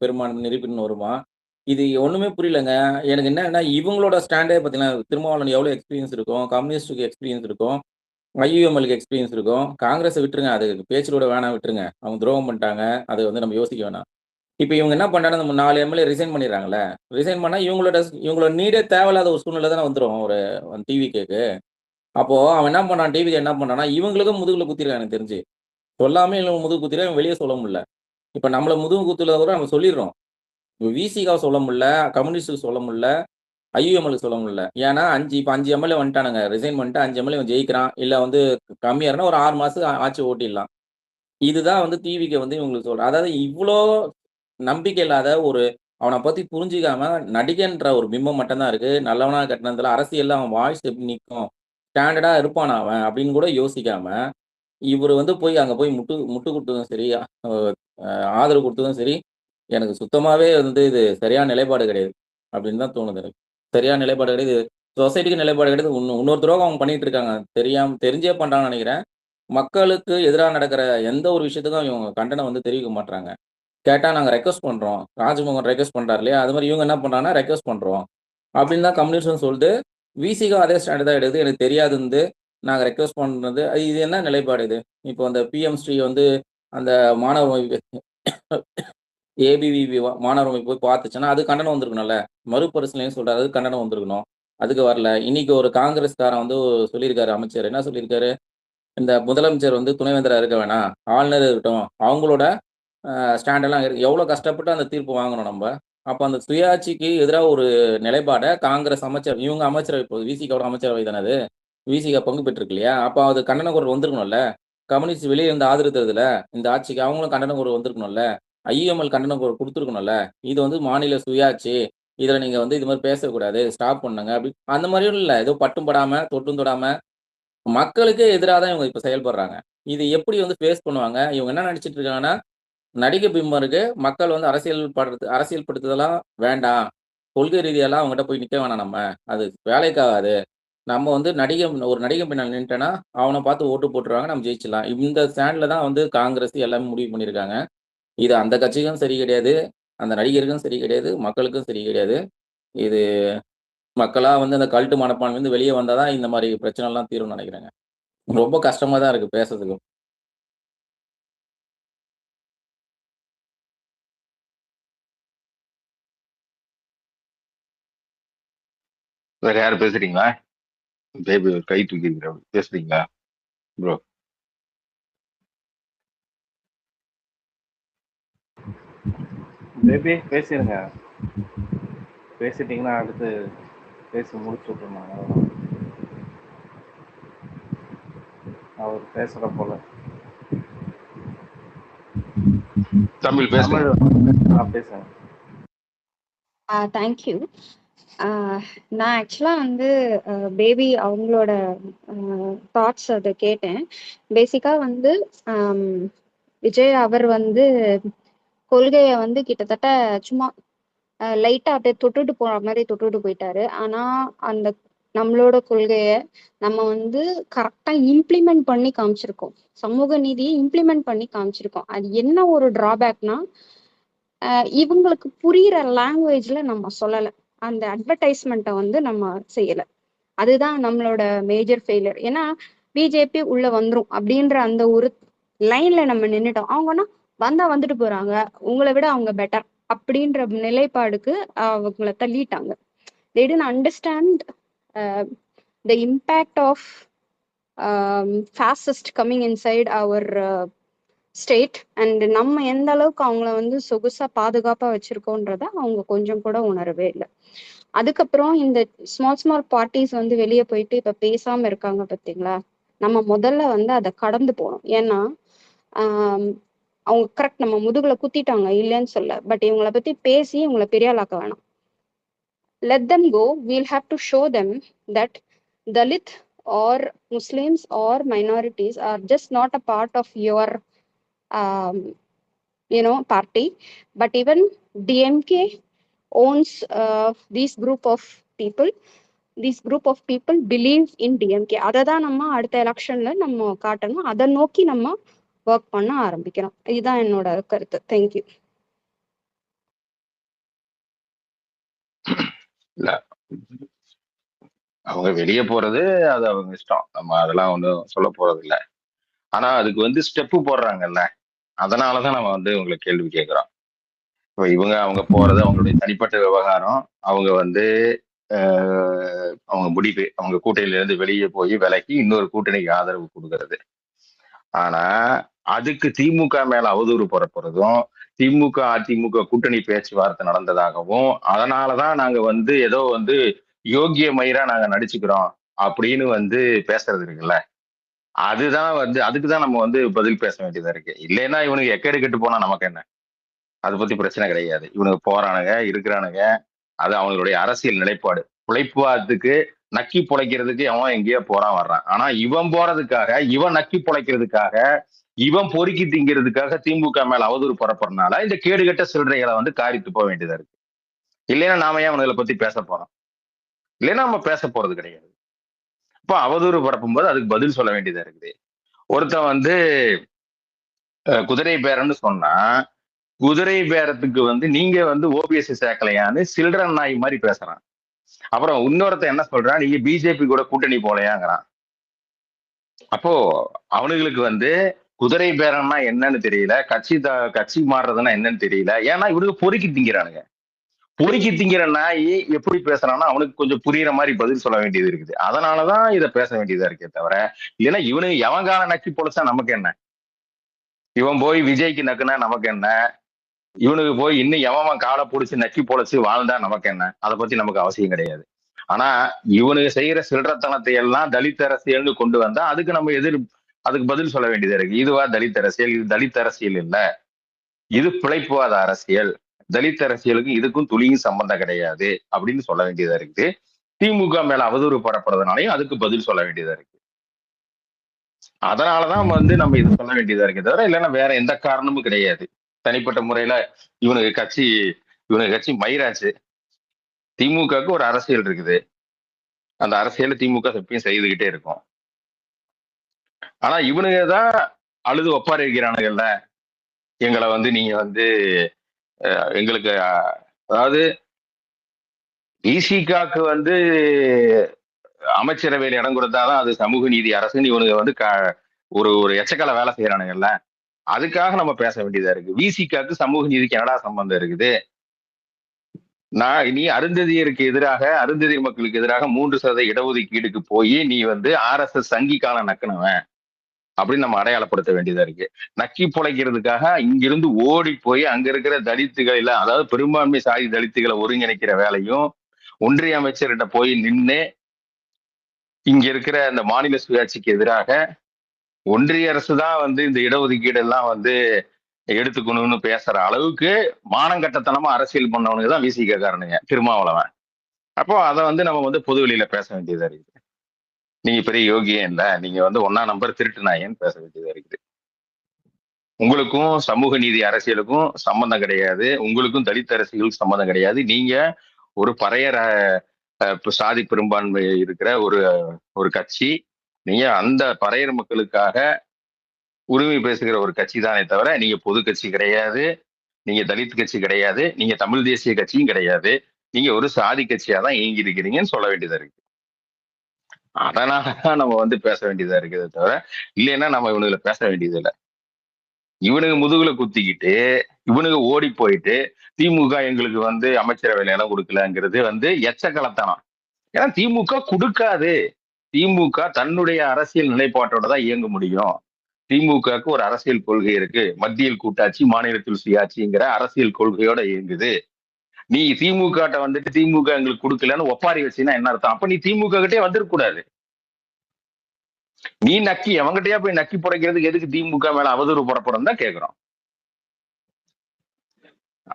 பெரும்பான்மை நிரூபிக்கணும்னு வருமா? இது ஒண்ணுமே புரியலங்க. எனக்கு என்னன்னா, இவங்களோட ஸ்டாண்டே பார்த்தீங்கன்னா, திருமாவளவன் எவ்வளோ எக்ஸ்பீரியன்ஸ் இருக்கும், கம்யூனிஸ்ட்டுக்கு எக்ஸ்பீரியன்ஸ் இருக்கும், ஐயுஎம்எல்க்கு எக்ஸ்பீரியன்ஸ் இருக்கும். காங்கிரஸ விட்டுருங்க. அது பேச்சுல கூட வேணாம் விட்டுருங்க. அவங்க துரோகம் பண்ணிட்டாங்க. அது வந்து நம்ம யோசிக்க வேணாம். இப்ப இவங்க என்ன பண்றாங்கன்னா, நம்ம 4 எம்எல்ஏ ரிசைன் பண்ணிடுறாங்கல்ல. ரிசைன் பண்ணா இவங்களோட நீடே தேவையில்லாத ஒரு சூழ்நிலை தானே வந்துரும். ஒரு டிவிகேக்கு. அப்போ அவன் என்ன பண்றான், டிவிகே என்ன பண்றான்னா, இவங்களுக்கும் முதுகுல குத்திருக்கான் எனக்கு தெரிஞ்சு. சொல்லாமயே இவங்க முதுகு குத்திருக்கான். வெளிய சொல்ல முடியல. இப்ப நம்மள முதுகு குத்துல கூட நம்ம சொல்லிடுறோம். விசிகாவ சொல்ல முடியல, கம்யூனிஸ்ட்க்கு சொல்ல முடியல, ஐயுஎம்எல்க்கு சொல்ல முடியல. ஏன்னா இப்ப 5 எம்எல்ஏ வந்துட்டானுங்க. ரிசைன் பண்ணிட்டு 5 எம்எல்ஏ இவன் ஜெயிக்கிறான். இல்ல வந்து கம்மியா இருந்தா ஒரு 6 மாசம் ஆட்சி ஓட்டிடலாம். இதுதான் வந்து டிவிகே வந்து இவங்களுக்கு சொல்றேன். அதாவது இவ்ளோ நம்பிக்கை இல்லாத ஒரு அவன பத்தி புரிஞ்சுக்காம, நடிகன்ற ஒரு பிம்பம் மட்டும் தான் இருக்கு. நல்லவனா கெட்டவனா அரசியல்ல அவன் வாய்ஸ் எப்படி நிக்கும்? ஸ்டாண்டர்டா இருப்பானா அவன்? அப்படின்னு கூட யோசிக்காம, இவரு வந்து அங்க போய் முட்டு முட்டு குடுத்ததும் சரி, ஆதரவு குடுத்ததும் சரி, எனக்கு சுத்தமாவே வந்து இது சரியான நிலைப்பாடு கிடையாது. அப்படின்னு தான் தோணுது எனக்கு. சரியான நிலைப்பாடு கிடையாது. சொசைட்டிக்கு நிலைப்பாடு கிடையாது. இன்னொரு துரோகம் அவங்க பண்ணிட்டு இருக்காங்க. தெரிஞ்சே பண்றாங்கன்னு நெனைக்கிறேன். மக்களுக்கு எதிரா நடக்கிற எந்த ஒரு விஷயத்துக்கும் இவங்க கண்டனம் வந்து தெரிவிக்க மாட்றாங்க. கேட்டா நாங்க ரெக்வெஸ்ட் பண்றோம். ராஜ்மோகன் ரெக்வெஸ்ட் பண்றாரு இல்லையா? அது மாரி இவங்க என்ன பண்றாங்கன்னா, ரெக்வெஸ்ட் பண்றோம். அப்படின்னு தான் கம்யூனிஸ்ட்னு சொல்லுது. விசிக்கும் அதே ஸ்டாண்ட் தான் எடுக்குது. எனக்கு தெரியாதுன்து. நாங்க ரெக்வெஸ்ட் பண்றது இது என்ன நிலைப்பாடு இது? இப்போ அந்த பிஎம் ஸ்ரீ வந்து அந்த மாணவர் ஏபிவிபி மாணவர் அமைப்பு போய் பார்த்துச்சுன்னா, அது கண்டனம் வந்திருக்கணும்ல. மறுபரிசீலனைன்னு சொல்றாரு. அதுக்கு கண்டனம் வந்திருக்கணும். அதுக்கு வரல. இன்னைக்கு ஒரு காங்கிரஸ்காரன் வந்து சொல்லியிருக்காரு அமைச்சர். என்ன சொல்லியிருக்காரு? இந்த முதலமைச்சர் வந்து துணைவேந்தரா இருக்க வேணாம். ஆளுநர் இருக்கட்டும். அவங்களோட ஸ்டாண்டெல்லாம் எவ்வளோ கஷ்டப்பட்டு அந்த தீர்ப்பு வாங்கணும் நம்ப. அப்ப அந்த சுயாட்சிக்கு எதிரா ஒரு நிலைப்பாட காங்கிரஸ் அமைச்சர் இவங்க அமைச்சரவை இப்போ விசிகாவோட அமைச்சரவை தானே அது. விசிகா பங்கு பெற்றிருக்கு இல்லையா? அப்ப அது கண்டன குரல் வந்திருக்கணும்ல. கம்யூனிஸ்ட் வெளிய இருந்து ஆதரித்ததுல, இந்த ஆட்சிக்கு அவங்களும் கண்டன குரல் வந்திருக்கணும்ல. ஐயுஎம்எல் கண்டன குரல் குடுத்துருக்கணும்ல. இது வந்து மாநில சுயாட்சி. இதுல நீங்க வந்து இது மாரி பேசக்கூடாது. ஸ்டாப் பண்ணுங்க. அப்படி அந்த மாரியும் இல்ல. ஏதோ பட்டும் படாம, தொட்டும் தொடாம மக்களுக்கே எதிரா தான் இவங்க இப்ப செயல்படுறாங்க. இது எப்படி வந்து ஃபேஸ் பண்ணுவாங்க? இவங்க என்ன நெனச்சுட்டு இருக்காங்கன்னா, நடிகை பிம்பம் இருக்கு. மக்கள் வந்து அரசியல் படுத்துதலாம் வேண்டாம். கொள்கை ரீதியாலாம் அவங்ககிட்ட போய் நிக்க வேணாம் நம்ம. அது வேலைக்கு ஆகாது. நம்ம வந்து ஒரு நடிகன் பின்னால நின்னுட்டோன்னா, அவன பார்த்து ஓட்டு போட்டுருவாங்க. நம்ம ஜெயிச்சிடலாம். இந்த ஸ்டாண்ட்ல தான் வந்து காங்கிரஸ் எல்லாமே முடிவு பண்ணியிருக்காங்க. இது அந்த கட்சிக்கும் சரி கிடையாது. அந்த நடிகருக்கும் சரி கிடையாது. மக்களுக்கும் சரி கிடையாது. இது மக்களா வந்து அந்த கல்ட்டு மனப்பான்மைலருந்து வெளிய வந்தா தான் இந்த மாரி பிரச்சனைலாம் தீரும்னு நெனைக்கிறேங்க. ரொம்ப கஷ்டமா தான் இருக்கு பேசுறதுக்கு. வேற யாரும் பேசுறீங்களா? பேபி ஒரு கை தூக்கிருக்கிற பேசுறீங்களா ப்ரோ? பேபி பேசிடுங்க. பேசிட்டீங்கன்னா அடுத்து பேசி முடிச்சு விட்டுருந்தாங்க. அவர் பேசுற போல தமிழ் பேசுங்க. பேசுங்க. தேங்க்யூ. நான் ஆக்சுவலாக வந்து பேபி அவங்களோட தாட்ஸ் அதை கேட்டேன். பேசிக்காக வந்து விஜய் அவர் வந்து கொள்கையை வந்து கிட்டத்தட்ட சும்மா லைட்டாக அப்படியே தொட்டுட்டு போகிற மாதிரி தொட்டுட்டு போயிட்டாரு. ஆனால் அந்த நம்மளோட கொள்கையை நம்ம வந்து கரெக்டாக இம்ப்ளிமெண்ட் பண்ணி காமிச்சிருக்கோம். சமூக நீதியை இம்ப்ளிமெண்ட் பண்ணி காமிச்சிருக்கோம். அது என்ன ஒரு டிராபேக்னா, இவங்களுக்கு புரியுற லாங்குவேஜ்ல நம்ம சொல்லலை. அந்த அட்வர்டைஸ்மெண்ட்டை வந்து நம்ம செய்யலை. அதுதான் நம்மளோட மேஜர் ஃபெயிலியர். ஏன்னா பிஜேபி உள்ள வந்துரும் அப்படின்ற அந்த ஒரு லைன்ல நம்ம நின்றுட்டோம். அவங்கன்னா வந்தா வந்துட்டு போறாங்க, உங்களை விட அவங்க பெட்டர் அப்படின்ற நிலைப்பாடுக்கு அவங்கள தள்ளிட்டாங்க. they didn't understand the impact of fascist coming inside our state and நம்ம எந்த அளவுக்கு அவங்கள வந்து சொகுசா பாதுகாப்பா வச்சிருக்கோன்றத அவங்க கொஞ்சம் கூட உணரவே இல்லை. அதுக்கப்புறம் இந்த ஸ்மால் பார்ட்டிஸ் வந்து வெளியே போயிட்டு இப்ப பேசாம இருக்காங்க பார்த்தீங்களா. நம்ம முதல்ல வந்து அதை கடந்து போகணும். ஏன்னா அவங்க கரெக்ட் நம்ம முதுகுல குத்திட்டாங்க இல்லைன்னு சொல்ல, பட் இவங்களை பத்தி பேசி இவங்களை பெரிய ஆளாக்க வேணாம். let them go. We'll have to show them that Dalit or Muslims or minorities are just not a part of your party, but even DMK owns these group of people believe in DMK. அதை தான் நம்ம அடுத்த எலெக்ஷன்ல நம்ம காட்டணும். அதை நோக்கி நம்ம ஒர்க் பண்ண ஆரம்பிக்கிறோம். இதுதான் என்னோட கருத்து. தேங்க்யூ. இல்ல அவங்க வெளியே போறது அது அவங்க இஷ்டம், நம்ம அதெல்லாம் ஒன்றும் சொல்ல போறது இல்ல. ஆனா அதுக்கு வந்து ஸ்டெப்பு போடுறாங்கல்ல, அதனாலதான் நம்ம வந்து உங்களை கேள்வி கேட்கிறோம். இப்போ இவங்க அவங்க போறது அவங்களுடைய தனிப்பட்ட விவகாரம். அவங்க வந்து அவங்க முடிவு, அவங்க கூட்டணியில இருந்து வெளியே போய் விலக்கி இன்னொரு கூட்டணிக்கு ஆதரவு கொடுக்கறது. ஆனா அதுக்கு திமுக மேல அவதூறு பரப்புறதும், திமுக அதிமுக கூட்டணி பேச்சுவார்த்தை நடந்ததாகவும், அதனாலதான் நாங்க வந்து ஏதோ வந்து யோகிய மயிரா நாங்க நடிச்சுக்கிறோம் அப்படின்னு வந்து பேசுறது இருக்குல்ல, அதுதான் வந்து அதுக்குதான் நம்ம வந்து பதில் பேச வேண்டியதா இருக்கு. இல்லைன்னா இவனுக்கு எக்கேடு கெட்டு போனா நமக்கு என்ன, அதை பத்தி பிரச்சனை கிடையாது. இவனுக்கு போறானுங்க இருக்கிறானுங்க, அது அவங்களுடைய அரசியல் நிலைப்பாடு. பிழைப்புவாதத்துக்கு நக்கி பொழைக்கிறதுக்கு அவன் எங்கேயோ போறான் வர்றான். ஆனா இவன் போறதுக்காக, இவன் நக்கி பொழைக்கிறதுக்காக, இவன் பொறுக்கி திங்கிறதுக்காக திமுக மேல அவதூறு பரப்புறதுனால இந்த கேடுகட்ட சில்லறைகளை வந்து காரித்து போக வேண்டியதா இருக்கு. இல்லைன்னா நாம ஏன் அவங்களை பத்தி பேச போறோம்? இல்லைன்னா நம்ம பேச போறது கிடையாது. இப்போ அவதூறு பரப்பும் போது அதுக்கு பதில் சொல்ல வேண்டியதா இருக்குது. ஒருத்தன் வந்து குதிரை பேரன்னு சொன்னா, குதிரை பேரத்துக்கு வந்து நீங்க வந்து ஓபிஎஸ் சேர்க்கலையான்னு சில்ட்ர நாய் மாதிரி பேசுறான். அப்புறம் இன்னொருத்த என்ன சொல்றான், நீங்க பிஜேபி கூட கூட்டணி போலையாங்கிறான். அப்போ அவனுங்களுக்கு வந்து குதிரை பேரம்னா என்னன்னு தெரியல, கட்சி மாறுறதுன்னா என்னன்னு தெரியல. ஏன்னா இவனுக்கு பொறுக்கி திங்கிறானுங்க. பொறுக்கி திங்கிற நாய் எப்படி பேசுறான்னா அவனுக்கு கொஞ்சம் புரியுற மாதிரி பதில் சொல்ல வேண்டியது இருக்குது. அதனாலதான் இதை பேச வேண்டியதா இருக்கே தவிர, இல்லைன்னா இவனுக்கு எவங்கால நக்கி பொழைச்சா நமக்கு என்ன, இவன் போய் விஜய்க்கு நக்குனா நமக்கு என்ன, இவனுக்கு போய் இன்னும் எவன் காலை பிடிச்சி நக்கி பொழைச்சு வாழ்ந்தா நமக்கு என்ன, அதை பத்தி நமக்கு அவசியம் கிடையாது. ஆனா இவனுக்கு செய்யற சில்லறத்தனத்தை எல்லாம் தலித் அரசியல்னு கொண்டு வந்தா அதுக்கு நம்ம அதுக்கு பதில் சொல்ல வேண்டியதா இருக்கு. இதுவா தலித் அரசியல்? இது தலித் அரசியல் இல்ல, இது பிழைப்புவாத அரசியல். தலித் அரசியலுக்கும் இதுக்கும் துளியும் சம்பந்தம் கிடையாது அப்படின்னு சொல்ல வேண்டியதா இருக்குது. திமுக மேல அவதூறு பரப்புறதுனாலையும் அதுக்கு பதில் சொல்ல வேண்டியதா இருக்கு. அதனாலதான் வந்து நம்ம இது சொல்ல வேண்டியதா இருக்கு தவிர இல்லைன்னா வேற எந்த காரணமும் கிடையாது. தனிப்பட்ட முறையில இவனுக்கு கட்சி மயிராச்சு. திமுகவுக்கு ஒரு அரசியல் இருக்குது, அந்த அரசியல திமுக எப்பயும் செய்துகிட்டே இருக்கும். ஆனா இவனுங்க தான் அழுது ஒப்பாரி வைக்கிறானுங்கல்ல, எங்களை வந்து நீங்க வந்து எங்களுக்கு அதாவது விசிகாக்கு வந்து அமைச்சரவையில் இடம் கொடுத்தாதான் அது சமூக நீதி அரசுன்னு இவனுங்க வந்து ஒரு ஒரு எச்சக்கால வேலை செய்யறானுங்கல்ல, அதுக்காக நம்ம பேச வேண்டியதா இருக்கு. விசிகாக்கு சமூக நீதிக்கு என்னடா சம்பந்தம் இருக்குது? நீ அருந்ததியருக்கு எதிராக, அருந்ததியர் மக்களுக்கு எதிராக 3% இடஒதுக்கீடுக்கு போய் நீ வந்து RSS சங்கிக்கான நக்கனவன் அப்படின்னு நம்ம அடையாளப்படுத்த வேண்டியதா இருக்கு. நக்கி பொழைக்கிறதுக்காக இங்கிருந்து ஓடி போய் அங்க இருக்கிற தலித்துகளை, அதாவது பெரும்பான்மை சாதி தலித்துகளை ஒருங்கிணைக்கிற வேலையும், ஒன்றிய அமைச்சர்கிட்ட போய் நின்று இங்க இருக்கிற அந்த மாநில சுயாட்சிக்கு எதிராக ஒன்றிய அரசு தான் வந்து இந்த இடஒதுக்கீடு எல்லாம் வந்து எடுத்துக்கணும்னு பேசுற அளவுக்கு மானங்கட்டத்தனமா அரசியல் பண்ணவனுக்கு தான் விசிக காரனுங்க, திருமாவளவன். அப்போ அதை வந்து நம்ம வந்து பொது வெளியில பேச வேண்டியதா இருக்குது. நீங்க பெரிய யோகியே இல்ல, நீங்க வந்து 1ஆம் நம்பர் திருட்டு நாயன்னு பேச வேண்டியதா இருக்குது. உங்களுக்கும் சமூக நீதி அரசியலுக்கும் சம்பந்தம் கிடையாது, உங்களுக்கும் தலித் அரசியலுக்கும் சம்பந்தம் கிடையாது. நீங்க ஒரு பறையர் சாதி பெரும்பான்மை இருக்கிற ஒரு கட்சி. நீங்க அந்த பறையர் மக்களுக்காக உரிமை பேசுகிற ஒரு கட்சி தானே தவிர நீங்க பொது கட்சி கிடையாது, நீங்க தலித் கட்சி கிடையாது, நீங்க தமிழ் தேசிய கட்சியும் கிடையாது. நீங்க ஒரு சாதி கட்சியா தான் இயங்கி இருக்கிறீங்கன்னு சொல்ல வேண்டியதா இருக்கு. அதனாலதான் நம்ம வந்து பேச வேண்டியதா இருக்குது தவிர இல்லைன்னா நம்ம இவனுங்களை பேச வேண்டியது இல்லை. இவனுக்கு முதுகுல குத்திக்கிட்டு இவனுக்கு ஓடி போயிட்டு திமுக எங்களுக்கு வந்து அமைச்சரவையில இடம் கொடுக்கலங்கிறது வந்து எச்சக்கலத்தனம். ஏன்னா திமுக கொடுக்காது. திமுக தன்னுடைய அரசியல் நிலைப்பாட்டோட தான் இயங்க முடியும். திமுகவுக்கு ஒரு அரசியல் கொள்கை இருக்கு, மத்தியில் கூட்டாட்சி மாநிலத்தில் சுயாட்சிங்கிற அரசியல் கொள்கையோட இயங்குது. நீ திமுக வந்துட்டு திமுக எங்களுக்கு கொடுக்கலன்னு ஒப்பாரி வச்சுன்னா என்ன அர்த்தம்? அப்ப நீ திமுக கிட்டே வந்துருக்க கூடாது. நீ நக்கி எவங்கிட்டயா போய் நக்கி புடைக்கிறதுக்கு எதுக்கு திமுக மேல அவதூறு புறப்படும் தான் கேட்கிறோம்.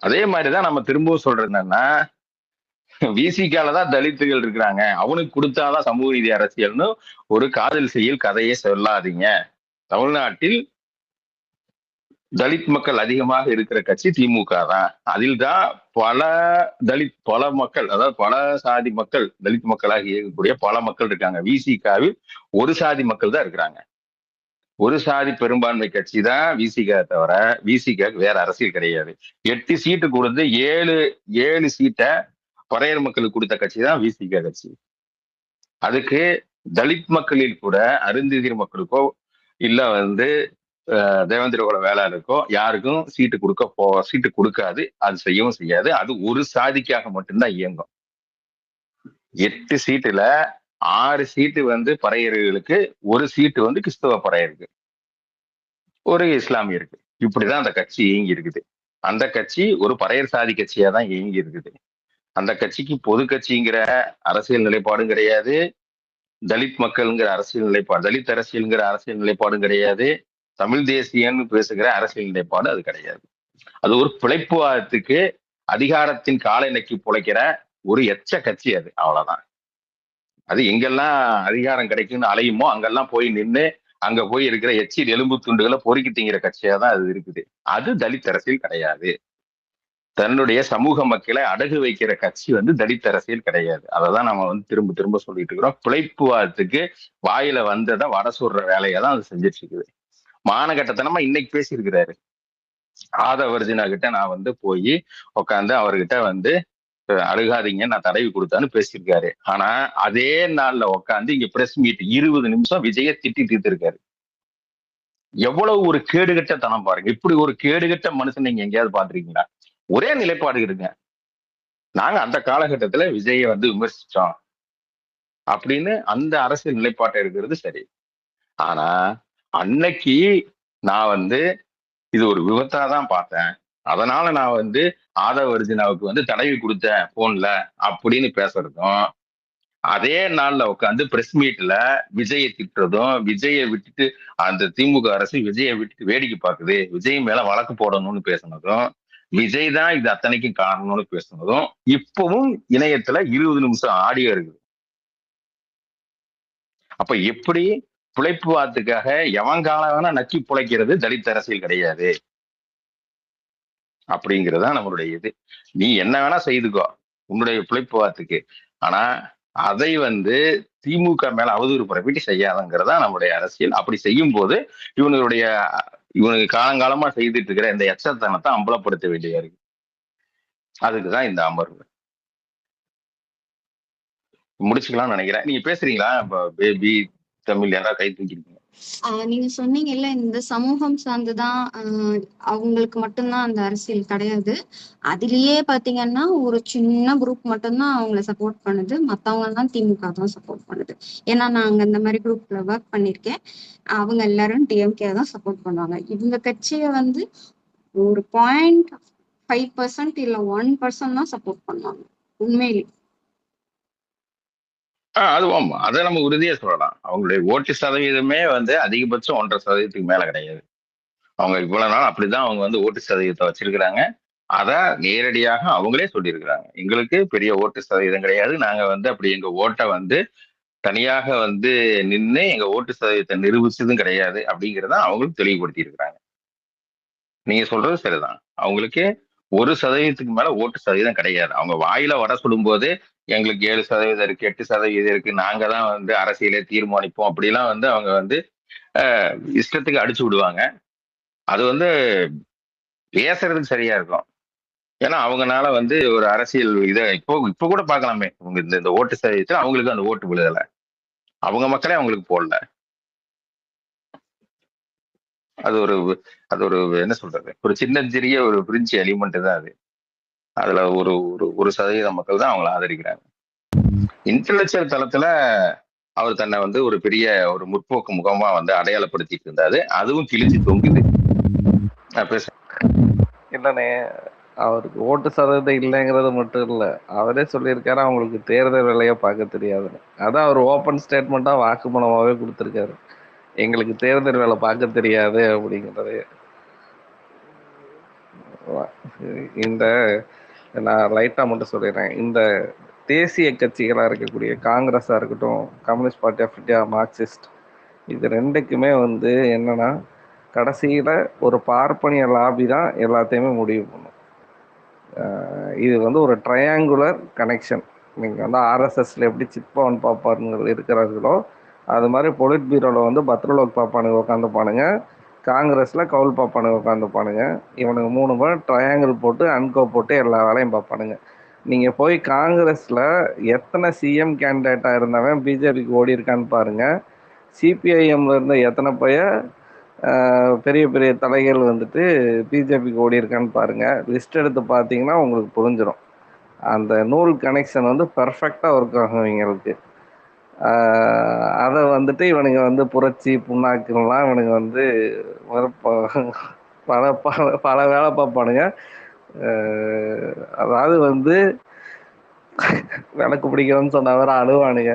அதே மாதிரிதான் நம்ம திரும்பவும் சொல்றது என்னன்னா, விசிகால தான் தலித்துகள் இருக்கிறாங்க, அவனுக்கு கொடுத்தாதான் சமூக நீதி அரசியல்னு ஒரு காதல் செய்யல் கதையை சொல்லாதீங்க. தமிழ்நாட்டில் தலித் மக்கள் அதிகமாக இருக்கிற கட்சி திமுக தான். அதில் தான் பல மக்கள், அதாவது பல சாதி மக்கள், தலித் மக்களாக இயங்கக்கூடிய பல மக்கள் இருக்காங்க. விசிகாவில் ஒரு சாதி மக்கள் தான் இருக்கிறாங்க. ஒரு சாதி பெரும்பான்மை கட்சி தான் விசிகா தவிர விசிகாக்கு வேற அரசியல் கிடையாது. 8 சீட்டு கொடுத்து 7 சீட்டை பறையர் மக்களுக்கு கொடுத்த கட்சி தான் விசிக கட்சி. அதுக்கு தலித் மக்களில் கூட அருந்ததியர் மக்களுக்கோ இல்ல வந்து தேவேந்திர குல வேளாளருக்கோ யாருக்கும் சீட்டு கொடுக்காது. அது செய்யவும் செய்யாது. அது ஒரு சாதிக்காக மட்டும்தான் இயங்கும். 8 சீட்டுல 6 சீட்டு வந்து பறையர்களுக்கு, 1 சீட்டு வந்து கிறிஸ்தவ பறையருக்கு, ஒரு இஸ்லாமியருக்கு. இப்படிதான் அந்த கட்சி இயங்கி இருக்குது. அந்த கட்சி ஒரு பறையர் சாதி கட்சியா தான் இயங்கி இருக்குது. அந்த கட்சிக்கு பொது கட்சிங்கிற அரசியல் நிலைப்பாடும் கிடையாது. தலித் மக்கள்ங்கிற அரசியல் நிலைப்பாடு, தலித் அரசியல்ங்கிற அரசியல் நிலைப்பாடும் கிடையாது. தமிழ் தேசியன்னு பேசுகிற அரசியல் நிலைப்பாடு அது கிடையாது. அது ஒரு பிழைப்புவாதத்துக்கு அதிகாரத்தின் காலை நக்கி பிழைக்கிற ஒரு எச்ச கட்சி அது. அவ்வளவுதான். அது எங்கெல்லாம் அதிகாரம் கிடைக்கும்னு அலையுமோ அங்கெல்லாம் போய் நின்று அங்க போய் இருக்கிற எச்சில் எலும்பு துண்டுகளை பொறுக்கி திங்கிற கட்சியா தான் அது இருக்குது. அது தலித் அரசியல் கிடையாது. தன்னுடைய சமூக மக்களை அடகு வைக்கிற கட்சி வந்து தலித் அரசியல் கிடையாது. அததான் நம்ம வந்து திரும்ப திரும்ப சொல்லிட்டு இருக்கிறோம். பிழைப்புவாதத்துக்கு வாயில வந்ததை வட சொல்ற வேலையை தான் அது செஞ்சிட்டு இருக்குது. மானகட்டத்தனமா இன்னைக்கு பேசியிருக்கிறாரு. ஆதவர்ஜினா கிட்ட நான் வந்து போய் உட்காந்து அவர்கிட்ட வந்து அழுகாதீங்க நான் தடவி கொடுத்தான்னு பேசியிருக்காரு. ஆனா அதே நாள்ல உட்காந்து இங்க பிரஸ் மீட் 20 நிமிஷம் விஜய திட்டி தீர்த்திருக்காரு. எவ்வளவு ஒரு கேடுகட்ட தனம் பாருங்க. இப்படி ஒரு கேடுகட்ட மனுஷன் நீங்க எங்கேயாவது பாத்துருக்கீங்களா? ஒரே நிலைப்பாடு இருங்க, நாங்க அந்த காலகட்டத்துல விஜயை வந்து விமர்சிச்சோம் அப்படின்னு அந்த அரசியல் நிலைப்பாட்டை இருக்கிறது சரி. ஆனா அன்னைக்கு நான் வந்து இது ஒரு விபத்தா தான் பார்த்தேன், அதனால நான் வந்து ஆதவர்ஜினாவுக்கு வந்து தடவி கொடுத்தேன் போன்ல அப்படின்னு பேசுறதும், அதே நாள்ல உட்காந்து பிரஸ் மீட்ல விஜயை திட்டுறதும், விஜயை விட்டுட்டு அந்த திமுக அரசு விஜயை விட்டுட்டு வேடிக்கை பார்க்குது, விஜய் மேல வழக்கு போடணும்னு பேசுனதும், விஜய் தான் இது அத்தனைக்கும் காரணம்னு பேசுனதும் இப்பவும் இணையத்துல 20 நிமிஷம் ஆடியோ இருக்குது. அப்ப எப்படி பிழைப்புவாதத்துக்காக எவன் காலம் வேணா நக்கி பிழைக்கிறது தலித் அரசியல் கிடையாது அப்படிங்கிறதா நம்மளுடைய இது. நீ என்ன வேணா செய்துக்கோ உன்னுடைய பிழைப்புவாதத்துக்கு, ஆனா அதை வந்து திமுக மேல அவதூறு பரப்பிட்டு செய்யாதங்கிறதா நம்மளுடைய அரசியல். அப்படி செய்யும் போது இவனுக்கு காலங்காலமா செய்துட்டு இருக்கிற இந்த எச்சத்தனத்தை அம்பலப்படுத்த வேண்டியா இருக்கு. அதுக்குதான் இந்த அமர்வு. முடிச்சுக்கலாம்னு நினைக்கிறேன். நீங்க பேசுறீங்களா? பேபி தமிழ் யாராவது கை தூக்கிருக்கீங்க? நீங்க சொன்னீங்கல்ல, இந்த சமூகம் சார்ந்துதான் அவங்களுக்கு மட்டும்தான் அந்த அரசியல் கிடையாது. அதுலயே பாத்தீங்கன்னா ஒரு சின்ன குரூப் மட்டும்தான் அவங்கள சப்போர்ட் பண்ணுது, மத்தவங்க எல்லாம் திமுக தான் சப்போர்ட் பண்ணுது. ஏன்னா நான் இந்த மாதிரி குரூப்ல ஒர்க் பண்ணிருக்கேன். அவங்க எல்லாரும் டிஎம்கே தான் சப்போர்ட் பண்ணுவாங்க. இவங்க கட்சியை வந்து ஒரு 0.5% இல்ல 1% தான் சப்போர்ட் பண்ணுவாங்க உண்மையிலே. அதுவும் அதை நம்ம உறுதியா சொல்லலாம். அவங்களுடைய ஓட்டு சதவீதமே வந்து அதிகபட்சம் 1.5% மேல கிடையாது. அவங்க இவ்வளவு நாள் அப்படிதான் அவங்க வந்து ஓட்டு சதவீதத்தை வச்சிருக்கிறாங்க. அதை நேரடியாக அவங்களே சொல்லியிருக்கிறாங்க. எங்களுக்கு பெரிய ஓட்டு சதவீதம் கிடையாது, நாங்க வந்து அப்படி எங்க ஓட்டை வந்து தனியாக வந்து நின்று எங்க ஓட்டு சதவீதத்தை நிரூபிச்சதும் கிடையாது அப்படிங்கிறத அவங்களுக்கு தெளிவுபடுத்தி இருக்கிறாங்க. நீங்க சொல்றது சரிதான். அவங்களுக்கு 1% மேல ஓட்டு சதவீதம் கிடையாது. அவங்க வாயில வட சொல்லும் போது எங்களுக்கு 7% இருக்கு, 8% இருக்கு, நாங்க தான் வந்து அரசியலே தீர்மானிப்போம் அப்படிலாம் வந்து அவங்க வந்து இஷ்டத்துக்கு அடிச்சு விடுவாங்க. அது வந்து பேசுறதுக்கு சரியா இருக்கும். ஏன்னா அவங்கனால வந்து ஒரு அரசியல் இதை இப்போ கூட பார்க்கலாமே, உங்க இந்த ஓட்டு சதவீதத்துல அவங்களுக்கு அந்த ஓட்டு விழுதலை, அவங்க மக்களே அவங்களுக்கு போடல. அது ஒரு என்ன சொல்றது, ஒரு சிறிய ஒரு பிரிஞ்சு எலிமெண்ட் தான் அது. அதுல ஒரு சதவீதம் மக்கள் தான் அவங்களை ஆதரிக்கிறாங்க. இன்டெலெக்சுவல் தளத்துல அவர் தன்னை வந்து ஒரு பெரிய ஒரு முற்போக்கு முகமா வந்து அடையாளப்படுத்திட்டு இருந்தாரு. அதுவும் கிழிச்சு தொங்குது. இல்லண்ணே, அவருக்கு ஓட்டு சதவீதம் இல்லைங்கிறது மட்டும் இல்ல, அவரே சொல்லியிருக்காரு அவங்களுக்கு தேர்தல் வேலையை பார்க்க தெரியாதுன்னு. அதான் அவர் ஓப்பன் ஸ்டேட்மெண்டா வாக்குமூலமாவே கொடுத்திருக்காரு, எங்களுக்கு தேர்தல் வேலை பார்க்க தெரியாது அப்படிங்கிறது. இந்த நான் லைட்டா மட்டும் சொல்லிடுறேன், இந்த தேசிய கட்சிகளாக இருக்கக்கூடிய காங்கிரஸாக இருக்கட்டும், Communist Party of India, Marxist, இது ரெண்டுக்குமே வந்து என்னன்னா கடைசியில் ஒரு பார்ப்பனிய லாபி தான் எல்லாத்தையுமே முடிவு பண்ணும். இது வந்து ஒரு ட்ரையாங்குலர் கனெக்ஷன். நீங்கள் வந்து ஆர்எஸ்எஸ்ல எப்படி சித்பவன் பாப்பானுங்க இருக்கிறார்களோ அது மாதிரி பொலிட் பீரோவில் வந்து பத்ரலோக் பாப்பானுங்க உட்காந்துப்பானுங்க, காங்கிரஸில் கவுல் பாப்பானுங்க உட்காந்துப்பானுங்க. இவனுக்கு 3 பேர் ட்ரையாங்கிள் போட்டு அன்கோ போட்டு எல்லா வேலையும் பார்ப்பானுங்க. நீங்க போய் காங்கிரஸ்ல எத்தனை சிஎம் கேண்டிடேட்டா இருந்தவன் பிஜேபிக்கு ஓடி இருக்கான்னு பாருங்க. சிபிஐஎம்ல இருந்த எத்தனை பெரிய பெரிய தலைகள் வந்துட்டு பிஜேபிக்கு ஓடி இருக்கான்னு பாருங்க. லிஸ்ட் எடுத்து பார்த்தீங்கன்னா உங்களுக்கு புரிஞ்சிடும். அந்த நூல் கனெக்ஷன் வந்து பெர்ஃபெக்டா ஒர்க் ஆகும் இவங்களுக்கு. அதை வந்துட்டு இவனுங்க வந்து புரட்சி புண்ணாக்குலாம் இவனுங்க வந்து பல பல பல வேலை பார்ப்பானுங்க. அதாவது வந்து விளக்கு பிடிக்கிறோன்னு சொன்ன வேற அழுவானுங்க.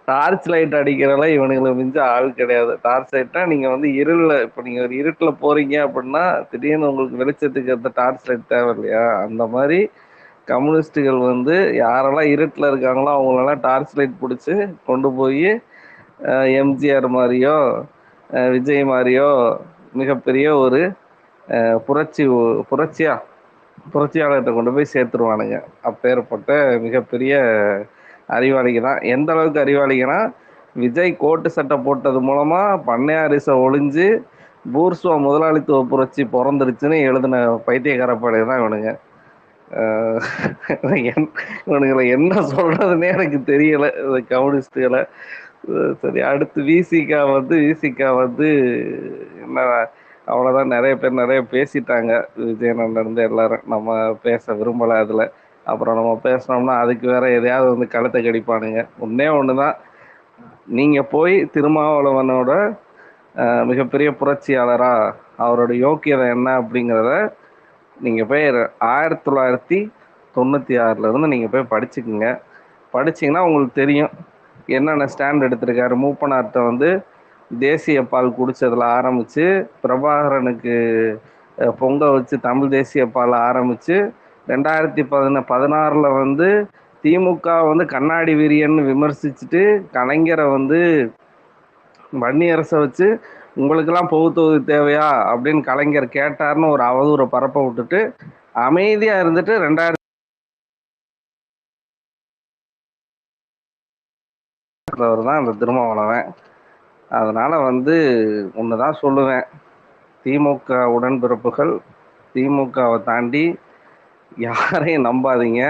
டார்ச் லைட் அடிக்கிறலாம் இவனுங்களை மிஞ்ச ஆள் கிடையாது. டார்ச் லைட்னா நீங்க வந்து இருளில், இப்போ நீங்க ஒரு இருட்டுல போறீங்க அப்படின்னா திடீர்னு உங்களுக்கு வெளிச்சத்துக்கு அந்த டார்ச் லைட் தேவை இல்லையா? அந்த மாதிரி கம்யூனிஸ்டுகள் வந்து யாரெல்லாம் இருட்டில் இருக்காங்களோ அவங்களெல்லாம் டார்ச் லைட் பிடிச்சி கொண்டு போய் எம்ஜிஆர் மாதிரியோ விஜய் மாதிரியோ மிகப்பெரிய ஒரு புரட்சியாளர்கிட்ட கொண்டு போய் சேர்த்துருவானுங்க. அப்பேற்பட்ட மிகப்பெரிய அறிவாளிங்க தான். எந்த அளவுக்கு அறிவாளிங்கன்னா, விஜய் கோட்டு சட்டை போட்டது மூலமா பண்ணையாரிசை ஒளிஞ்சு பூர்சுவா முதலாளித்துவ புரட்சி பிறந்துருச்சுன்னு எழுதின பைத்தியக்கார படை தான் இவனுங்க. இவனுங்களை என்ன சொல்றதுன்னே எனக்கு தெரியல கம்யூனிஸ்டுகளை. சரி, அடுத்து விசிகா வந்து என்ன, அவ்வளோதான். நிறைய பேர் நிறைய பேசிட்டாங்க. விஜயநந்தன் எல்லாரும் நம்ம பேச விரும்பலை அதில். அப்புறம் நம்ம பேசினோம்னா அதுக்கு வேற எதையாவது வந்து கழுத்தை கடிப்பானுங்க. ஒன்றே ஒன்று தான், நீங்கள் போய் திருமாவளவனோட மிகப்பெரிய புரட்சியாளரா அவரோட யோக்கியதை என்ன அப்படிங்கிறத நீங்கள் போய் 1996 நீங்கள் போய் படிச்சுக்குங்க. படிச்சிங்கன்னா உங்களுக்கு தெரியும் என்னென்ன ஸ்டாண்ட் எடுத்திருக்காரு. மூப்பனார்ட்ட வந்து தேசிய பால் குடிச்சதில் ஆரம்பித்து, பிரபாகரனுக்கு பொங்க வச்சு தமிழ் தேசிய பால் ஆரம்பித்து, 2016 வந்து திமுக வந்து கண்ணாடி விரியன்னு விமர்சிச்சுட்டு கலைஞரை வந்து வன்னியரசை வச்சு உங்களுக்கெல்லாம் பொது தொகுதி தேவையா அப்படின்னு கலைஞர் கேட்டார்னு ஒரு அவதூறை பரப்ப விட்டுட்டு அமைதியாக இருந்துட்டு 2000 தான் இந்த திருமாவளவன். அதனால வந்து ஒன்று தான் சொல்லுவேன், திமுக உடன்பிறப்புகள் திமுகவை தாண்டி யாரையும் நம்பாதீங்க.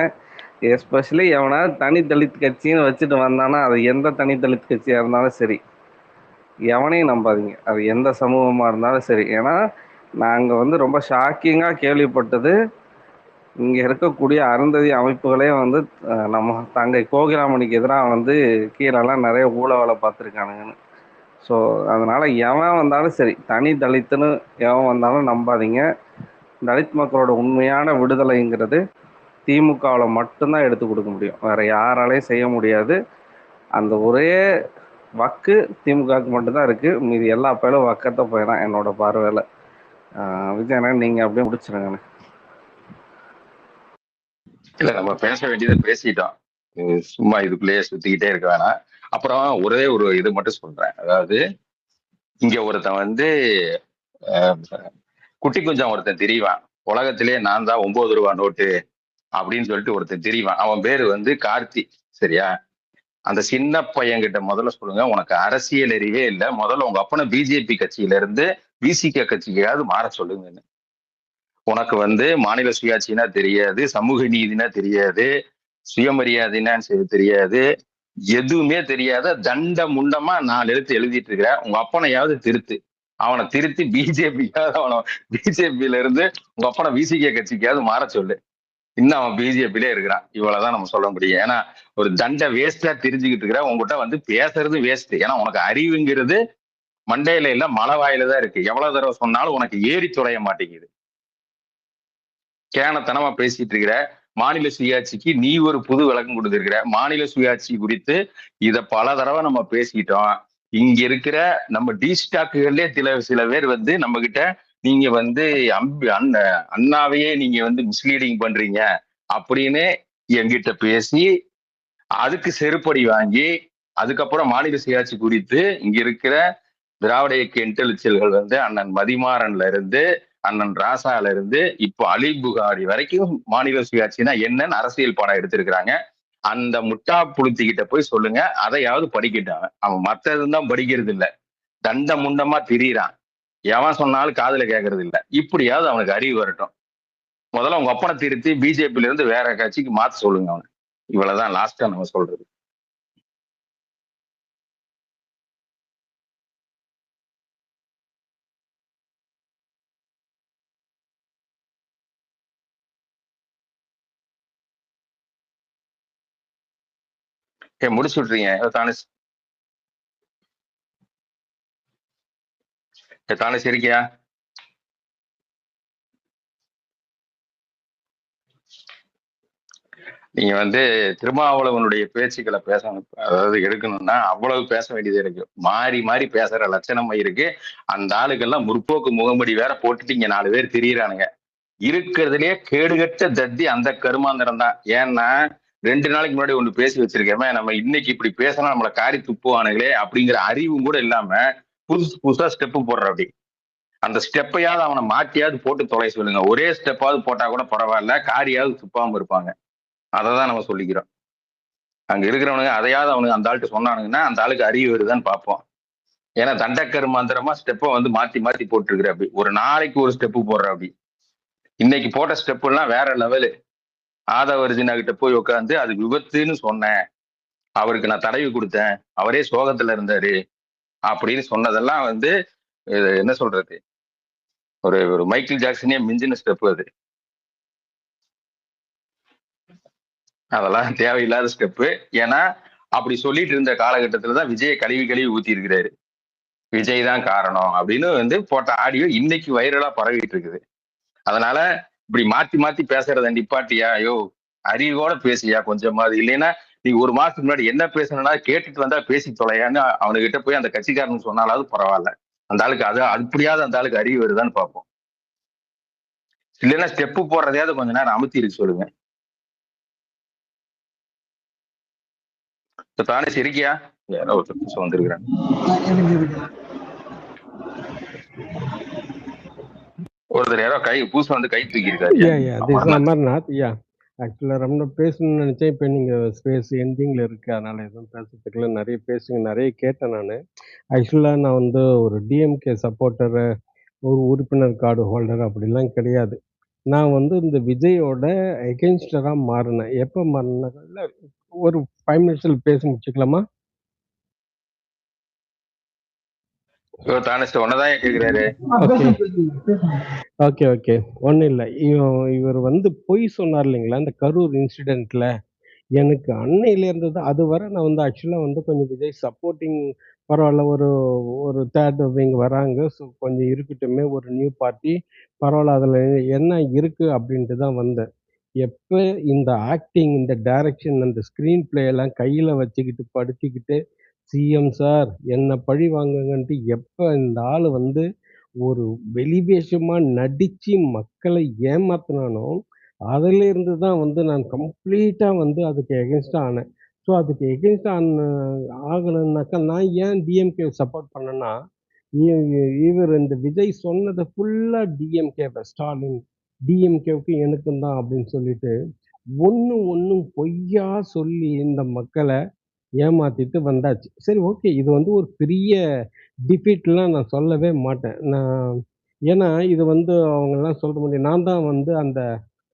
எஸ்பெஷலி எவனா தனி தலித் கட்சின்னு வச்சுட்டு வந்தானா, அது எந்த தனி தலித் கட்சியாக இருந்தாலும் சரி, எவனையும் நம்பாதீங்க. அது எந்த சமூகமாக இருந்தாலும் சரி. ஏன்னா நாங்கள் வந்து ரொம்ப ஷாக்கிங்காக கேள்விப்பட்டது, இங்கே இருக்கக்கூடிய அருந்ததி அமைப்புகளே வந்து நம்ம தங்கை கோகிலாமணிக்கு எதிராக வந்து கீழெல்லாம் நிறைய ஊழ வேலை பார்த்துருக்கானுங்கன்னு. ஸோ அதனால் எவன் வந்தாலும் சரி, தனி தலித்துன்னு எவன் வந்தாலும் நம்பாதீங்க. தலித் மக்களோட உண்மையான விடுதலைங்கிறது திமுகவில் மட்டும்தான் எடுத்து கொடுக்க முடியும், வேறு யாராலையும் செய்ய முடியாது. அந்த ஒரே வக்கு திமுகவுக்கு மட்டும்தான் இருக்குது. மீதி எல்லா பேரும் வக்கத்தை போயிடான் என்னோட பார்வையில். விஜயண்ணன் நீங்கள் அப்படியே முடிச்சிருங்கண்ணே. இல்ல, நம்ம பேச வேண்டியதை பேசிட்டோம். சும்மா இதுக்குள்ளேயே சுத்திக்கிட்டே இருக்க வேணாம். அப்புறம் ஒரே ஒரு இது மட்டும் சொல்றேன். அதாவது இங்க ஒருத்தன் வந்து குட்டி குஞ்சம் ஒருத்தன் திரிவான், உலகத்திலே நான் தான் 9 ரூபா நோட்டு அப்படின்னு சொல்லிட்டு ஒருத்தன் திரிவான். அவன் பேரு வந்து கார்த்தி. சரியா? அந்த சின்ன பையன்கிட்ட முதல்ல சொல்லுங்க, உனக்கு அரசியல் அறிவே இல்லை, முதல்ல உங்க அப்பனை பிஜேபி கட்சியில இருந்து விசிக கட்சிக்காவது மாற சொல்லுங்கன்னு. உனக்கு வந்து மாநில சுயாட்சினா தெரியாது, சமூக நீதினா தெரியாது, சுயமரியாதைனா தெரியாது, எதுவுமே தெரியாத தண்ட முண்டமா 4 எழுத்து எழுதிட்டு இருக்கிற உங்க அப்பனையாவது திருத்து. அவனை திருத்தி பிஜேபியில இருந்து உங்க அப்பனை விசிக கட்சிக்காவது மாற சொல்லு. இன்னும் அவன் பிஜேபியிலே இருக்கிறான். இவ்வளவுதான் நம்ம சொல்ல முடியும். ஏன்னா ஒரு தண்ட வேஸ்டா தெரிஞ்சுக்கிட்டு இருக்கிற உங்ககிட்ட வந்து பேசுறது வேஸ்ட். ஏன்னா உனக்கு அறிவுங்கிறது மண்டையில இல்ல மலவாயில தான் இருக்கு. எவ்வளவு தடவை சொன்னாலும் உனக்கு ஏறி துளைய மாட்டேங்குது. கேனத்தனமா பேசிட்டு இருக்கிற. மாநில சுயாட்சிக்கு நீ ஒரு புது விளக்கம் கொடுத்திருக்கிற. மாநில சுயாட்சி குறித்து இத பல தடவை நம்ம பேசிட்டோம். இங்க இருக்கிற நம்ம டி ஸ்டாக்குகள்லயே சில பேர் வந்து நம்ம கிட்ட நீங்க வந்து அண்ணாவையே நீங்க வந்து மிஸ்லீடிங் பண்றீங்க அப்படின்னு என்கிட்ட பேசி அதுக்கு செருப்படி வாங்கி, அதுக்கப்புறம் மாநில சுயாட்சி குறித்து இங்க இருக்கிற திராவிட இயக்க இன்டெலிஜென்ட்கள் வந்து அண்ணன் மதிமாறன்ல இருந்து அண்ணன் ராசால இருந்து இப்போ அலி புகாரி வரைக்கும் மாநில சுயாட்சினா என்னன்னு அரசியல் பாடம் எடுத்திருக்கிறாங்க. அந்த முட்டா புளுத்திக்கிட்ட போய் சொல்லுங்க, அதையாவது படிக்கிட்டான். அவன் மத்ததுதான் படிக்கிறது இல்லை, தண்ட முண்டமா திரியிறான். எவன் சொன்னாலும் காதுல கேட்கறது இல்லை. இப்படியாவது அவனுக்கு அறிவு வரட்டும். முதல்ல உங்க அப்பனை திருத்தி பிஜேபியில இருந்து வேற கட்சிக்கு மாத்த சொல்லுங்க அவனை. இவ்வளவுதான் லாஸ்டா நம்ம சொல்றது. முடிச்சு விட்டுறீங்க தானே சரிக்கியா? நீங்க வந்து திருமாவளவனுடைய பேச்சுக்களை பேசணும், அதாவது எடுக்கணும்னா அவ்வளவு பேச வேண்டியது இருக்கு. மாறி மாறி பேசுற லட்சணம் இருக்கு. அந்த ஆளுக்கெல்லாம் முற்போக்கு முகமடி வேற போட்டுட்டீங்க, 4 பேர் திரியறானுங்க. இருக்கிறதுலயே கேடுகட்ட தத்தி அந்த கருமாந்திரம் தான். ஏன்னா 2 நாளைக்கு முன்னாடி ஒண்ணு பேசி வச்சிருக்கேன், நம்ம இன்னைக்கு இப்படி பேசினா நம்மளை காரி துப்புவானுங்களே அப்படிங்கிற அறிவும் கூட இல்லாம புதுசா ஸ்டெப்பு போடுற. அப்படி அந்த ஸ்டெப்பையாவது அவனை மாட்டியாவது போட்டு தொலை சொல்லுங்க. ஒரே ஸ்டெப்பாவது போட்டா கூட பரவாயில்ல, காரியாவது துப்பாம இருப்பாங்க. அததான் நம்ம சொல்லிக்கிறோம். அங்க இருக்கிறவனுங்க அதையாவது அவனுக்கு அந்த ஆள்கிட்ட சொன்னானுங்கன்னா அந்த ஆளுக்கு அறிவு வருதான்னு பார்ப்போம். ஏன்னா தண்டக்கரு மந்திரமா ஸ்டெப்பை வந்து மாத்தி மாத்தி போட்டுருக்குற. அப்படி ஒரு நாளைக்கு ஒரு ஸ்டெப்பு போடுற. அப்படி இன்னைக்கு போட்ட ஸ்டெப் எல்லாம் வேற லெவலு. ஆதவர்ஜினா கிட்ட போய் உட்காந்து அது விபத்துன்னு சொன்னேன், அவருக்கு நான் தடவி கொடுத்தேன், அவரே சோகத்துல இருந்தாரு அப்படின்னு சொன்னதெல்லாம் வந்து என்ன சொல்றது, ஒரு மைக்கேல் ஜாக்சனே மிஞ்சின ஸ்டெப் அது. அதெல்லாம் தேவையில்லாத ஸ்டெப்பு. ஏன்னா அப்படி சொல்லிட்டு இருந்த காலகட்டத்துலதான் விஜயை கழுவி ஊத்தி இருக்கிறாரு. விஜய் தான் காரணம் அப்படின்னு வந்து போட்ட ஆடியோ இன்னைக்கு வைரலா பரவிட்டு இருக்குது. அதனால இப்படி மாத்தி மாத்தி பேசுறத நிப்பாட்டியா? ஐயோ அறிவோட பேசியா கொஞ்சமாவது. இல்லைன்னா நீ ஒரு மாசத்துக்கு முன்னாடி என்ன பேசணும்னா கேட்டுட்டு வந்தா பேசி தொலையான்னு அவனுகிட்ட போய் அந்த கட்சிக்காரன் சொன்னாலாவது பரவாயில்ல. அந்த ஆளுக்கு அது அப்படியாவது அந்த ஆளுக்கு அறிவு வருதான்னு பார்ப்போம். இல்லைன்னா ஸ்டெப்பு போடுறதையாவது கொஞ்ச நேரம் அமுத்தி இருக்கு சொல்லுங்க. தானே சிரிக்கியா? யாரோ ஒரு புதுசு வந்திருக்கிறாங்க. ஒருத்தர் யாரோ புதுசு வந்து கை தூக்கி இருக்காரு. அமர்நாத். ஆக்சுவலா ரொம்ப பேசணும்னு நினைச்சேன். இப்போ நீங்க ஸ்பேஸ் எண்டிங்ல இருக்கு, அதனால எதுவும் பேசுறதுக்குள்ள நிறைய பேசுங்க, நிறைய கேட்டேன் நான். ஆக்சுவலா நான் வந்து ஒரு டிஎம்கே சப்போர்ட்டர், ஒரு உறுப்பினர் கார்டு ஹோல்டர் அப்படிலாம் கிடையாது. நான் வந்து இந்த விஜயோட எகென்ஸ்டரா மாறினேன். எப்போ மாறினா ஒரு 5 நிமிஷத்துல பேசி முடிச்சுக்கலாமா? ஓகே ஓகே, ஒன்றும் இல்லை. இவர் வந்து பொய் சொன்னார் இல்லைங்களா இந்த கரூர் இன்சிடென்ட்ல. எனக்கு அன்னையிலேருந்து தான் அது வரை நான் வந்து ஆக்சுவலாக வந்து கொஞ்சம் விஜய் சப்போர்ட்டிங், பரவாயில்ல, ஒரு ஒரு தேர்ட் விங் வராங்க, ஸோ கொஞ்சம் இருக்கட்டுமே, ஒரு நியூ பார்ட்டி பரவாயில்ல, அதில் என்ன இருக்குது அப்படின்ட்டு தான் வந்தேன். எப்போ இந்த ஆக்டிங், இந்த டைரக்ஷன், அந்த ஸ்க்ரீன் பிளே எல்லாம் கையில் வச்சுக்கிட்டு படிச்சுக்கிட்டு சிஎம் சார் என்ன பழி வாங்குங்கன்ட்டு எப்போ இந்த ஆள் வந்து ஒரு வெளிவேஷமாக நடித்து மக்களை ஏமாத்தினானோ அதிலிருந்து தான் வந்து நான் கம்ப்ளீட்டாக வந்து அதுக்கு எகென்ஸ்டாக ஆனேன். ஸோ அதுக்கு எகென்ஸ்டாக ஆகணுன்னாக்கா நான் ஏன் டிஎம்கே சப்போர்ட் பண்ணேன்னா, இவர் இந்த விஜய் சொன்னதை ஃபுல்லாக டிஎம்கேவை, ஸ்டாலின் டிஎம்கேவுக்கு எனக்கும் தான் அப்படின்னு சொல்லிட்டு ஒன்றும் பொய்யா சொல்லி இந்த மக்களை ஏமாத்திட்டு வந்தாச்சு. சரி, ஓகே, இது வந்து ஒரு பெரிய டிஃபீட்லாம் நான் சொல்லவே மாட்டேன். ஏன்னா இது வந்து அவங்கெல்லாம் சொல்ல முடியும். நான் தான் வந்து அந்த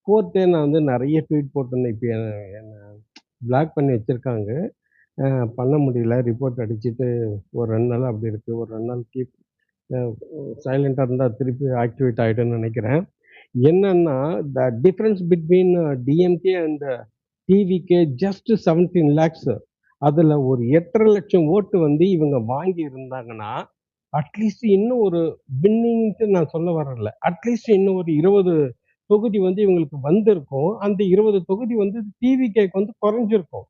கோர்ட்டே நான் வந்து நிறைய ட்வீட் போட்டிருந்தேன். இப்போ என்னை பிளாக் பண்ணி வச்சுருக்காங்க. பண்ண முடியல. ரிப்போர்ட் அடிச்சுட்டு ஒரு 2 நாள் அப்படி இருக்குது. ஒரு 2 நாள் சைலண்ட்டாக இருந்தால் திருப்பி ஆக்டிவேட் ஆகிடும்னு நினைக்கிறேன். என்னன்னா the difference between DMK and TVK just 17 lakhs. அதில் ஒரு 8.5 லட்சம் ஓட்டு வந்து இவங்க வாங்கி இருந்தாங்கன்னா அட்லீஸ்ட் இன்னும் ஒரு வின்னிங்ட்டு நான் சொல்ல வரல, அட்லீஸ்ட் இன்னும் ஒரு 20 தொகுதி வந்து இவங்களுக்கு வந்திருக்கும். அந்த 20 தொகுதி வந்து டிவிகேக்கு வந்து குறைஞ்சிருக்கும்.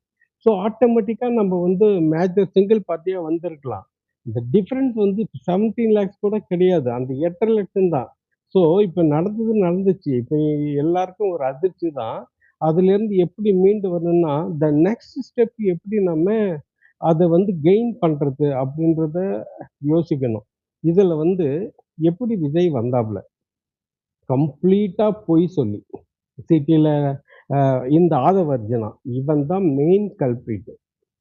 ஸோ ஆட்டோமேட்டிக்காக நம்ம வந்து மேஜர் சிங்கிள் பார்ட்டியாக வந்திருக்கலாம். இந்த டிஃப்ரென்ஸ் வந்து 17 lakhs கூட கிடையாது, அந்த 8.5 லட்சம் தான். ஸோ இப்போ நடந்துச்சு. இப்போ எல்லாருக்கும் ஒரு அதிர்ச்சி தான். அதுலேருந்து எப்படி மீண்டு வரணும்னா த நெக்ஸ்ட் ஸ்டெப் எப்படி நம்ம அதை வந்து கெயின் பண்ணுறது அப்படின்றத யோசிக்கணும். இதில் வந்து எப்படி விஜய் வந்தாப்புல கம்ப்ளீட்டாக பொய் சொல்லி சிட்டியில் இந்த ஆதவர்ஜனா இவன் தான் மெயின் கல்பிரிட்.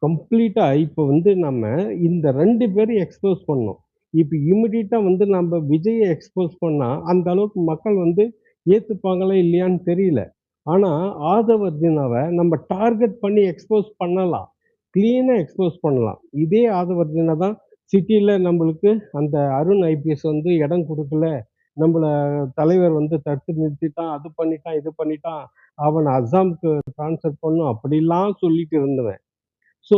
கம்ப்ளீட்டாக இப்போ வந்து நம்ம இந்த 2 பேரும் எக்ஸ்போஸ் பண்ணோம். இப்போ இமிடியட்டாக வந்து நம்ம விஜயை எக்ஸ்போஸ் பண்ணால் அந்த அளவுக்கு மக்கள் வந்து ஏத்துப்பாங்களா இல்லையான்னு தெரியல. ஆனா, ஆதவ் அர்ஜுனாவ நம்ம டார்கெட் பண்ணி எக்ஸ்போஸ் பண்ணலாம். கிளீனா எக்ஸ்போஸ் பண்ணலாம். இதே ஆதவ் அர்ஜுனா தான் சிட்டில நம்மளுக்கு அந்த அருண் ஐபிஎஸ் வந்து இடம் குடுக்கல. நம்மள தலைவர் வந்து தடுத்து நிறுத்திட்டான், அது பண்ணிட்டான், இது பண்ணிட்டான். அவன அஸ்ஸாமுக்கு ட்ரான்ஸ்ஃபர் பண்ணணும் அப்படிலாம் சொல்லிட்டு இருந்தவன். ஸோ,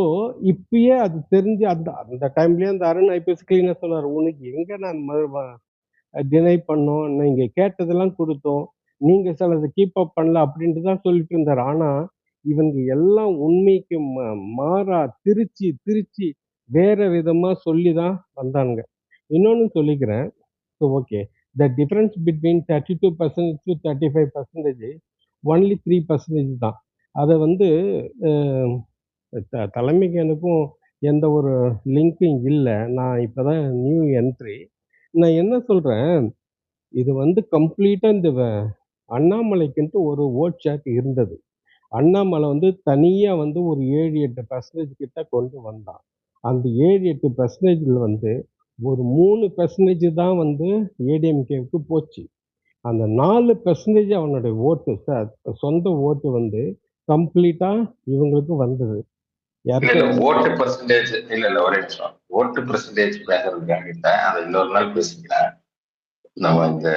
இப்பயே அது தெரிஞ்சு அந்த அந்த டைம்லயே அந்த அருண் ஐபிஎஸ் கிளீனா சொன்னாரு. "உனக்கு எங்க நான் டினை பண்ணோம். நீங்க கேட்டதெல்லாம் குடுத்தோம். நீங்க சிலத கீப் அப் பண்ணல" அப்படின்ட்டு தான் சொல்லிட்டு இருந்தாரு. ஆனா, இவங்க எல்லாம் உண்மைக்கு மாறா திருச்சி, திருச்சி வேற விதமா சொல்லி தான் வந்தானுங்க. இன்னொன்னு சொல்லிக்கிறேன். So okay. The difference between 32% to 35% only 3% தான். அத வந்து அ தலைமைக்கு எனக்கும் எந்த ஒரு லிங்க்கும் இல்ல. நான் இப்ப தான் நியூ என்ட்ரி. நான் என்ன சொல்றேன், இது வந்து கம்ப்ளீட்டா இந்த அண்ணாமலைக்குன்ட்டு ஒரு வோட் ஷேர் இருந்தது. அண்ணாமலை வந்து தனியா வந்து ஒரு 7, 8% கிட்ட கொண்டு வந்தான். அந்த 7, 8%ல வந்து ஒரு 3% தான் வந்து ஏடிஎம்கேவுக்கு போச்சு. அந்த 4% அவனுடைய ஓட்டு சொந்த ஓட்டு வந்து கம்ப்ளீட்டா இவங்களுக்கு வந்தது. இல்ல யாருக்கு? இல்ல ஓட்டு பெர்சன்டேஜ் இல்ல ஒரே நிமிஷம். ஓட்டு பெர்சன்டேஜ் பேசுறதுக்காக இல்ல. அதை இன்னொரு நாள் பேசிக்கலாம். நம்ம இந்த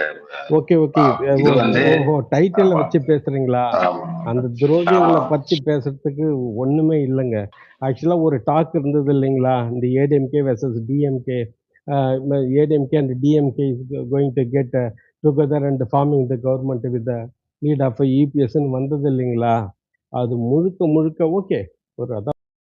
ஓகே, ஓகே. இது வந்து ஓஹோ! டைட்டில்ல ஆமா வச்சு பேசுறீங்களா? ஆமா அந்த ஆமா துரோகிகள பத்தி பேசுறதுக்கு ஒண்ணுமே இல்லங்க. ஆக்சுவலா ஒரு டாக் இருந்தது இல்லைங்களா? இந்த ADMK versus DMK. ADMK and DMK is going to get together and forming the government with the lead of இபிஎஸ்ன்னு வந்தது இல்லைங்களா? அது முழுக்க முழுக்க ஓகே. ஒரு அதான்